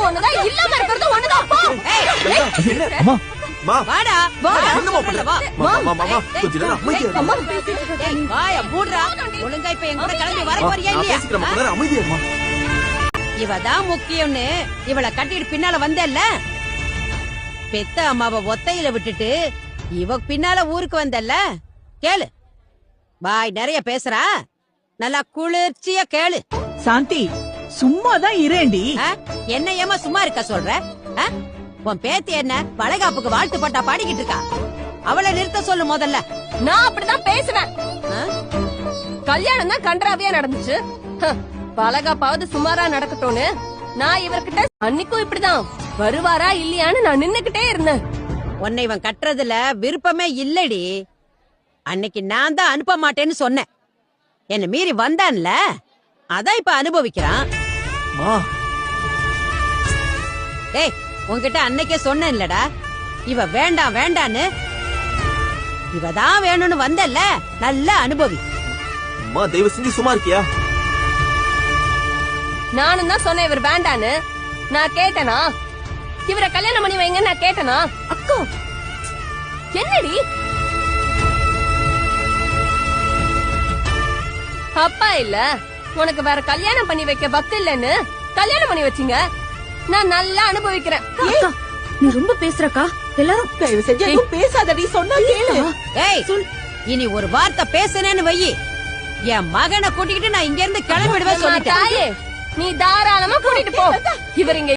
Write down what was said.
ஒண்ணுதான், இல்லாம இருக்கிறது ஒண்ணுதான். போ. அம்மா வாடா வா. வாய மூடுறா. ஒழுங்கா இப்ப எங்க கூட கிளம்பி வர போறியா இல்லையா? இவதான் முக்கியம்னு இவளை கட்டிட்டு பின்னால வந்தல்ல. பெத்த அம்மாவை ஒத்தையில விட்டுட்டு இவ பின்னால ஊருக்கு வந்தல்ல. கேளு, வாய் நிறைய பேசுறா, நல்லா குளிர்ச்சியா கேளு. சாந்தி சும்மாதான் இரேண்டி. என்ன ஏமா சும்மா இருக்க சொல்ற? உன் பேத்தி என்ன வளைகாப்புக்கு வாழ்த்து பட்டா பாடிக்கிட்டு இருக்கா? அவளை நிறுத்த சொல்லு முதல்ல. நான் அப்படிதான் பேசுவேன். கல்யாணம் தான் கன்றாவியா நடந்துச்சு. பலகாப்பாவது சுமாரா நடக்கட்டும்னு நான் இவர்கிட்ட அன்னைக்கும் இப்படிதான் வருவாரா இல்லையான்னு நான் நின்னுகிட்டே இருந்தேன். உன்னை இவன் கட்டுறதுல விருப்பமே இல்லடி. அன்னைக்கு நான் தான் அனுப்ப மாட்டேன்னு சொன்னேன். என்ன மீறி வந்தான்ல, அதான் இப்ப அனுபவிக்கிறான். ஏய், உன்கிட்ட அன்னைக்கே சொன்னேன் இல்லடா, இவ வேண்டாம் வேண்டான்னு. இவதான் வேணும்னு வந்தல்ல, நல்ல அனுபவி. அம்மா தயவு செஞ்சு சும்மா இருக்கியா? நானும் தான் சொன்னேன் இவர் வேண்டான்னு. நான் கேட்டனா? இவரை கல்யாணம் பண்ணி வைங்க நான் கேட்டனா? அக்கா என்னடி? அப்பா இல்ல உனக்கு வேற கல்யாணம் பண்ணி வைக்க பக்தி இல்லன்னு கல்யாணம் பண்ணி வச்சீங்க. நான் நல்லா அனுபவிக்கிறேன். நீ ரொம்ப பேசுறக்கா. எல்லாரும் தயவு செஞ்சு பேசாதடி, சொன்னா கேளு. ஏய், இனி ஒரு வார்த்தை பேசுனேன்னு வையி, என் மகனை கூட்டிக்கிட்டு நான் இங்க இருந்து கிளம்பிடுவேன் சொல்லிட்டேன். தாயே, நீ தாராளமா கூட்டிட்டு போ. இவர் இங்க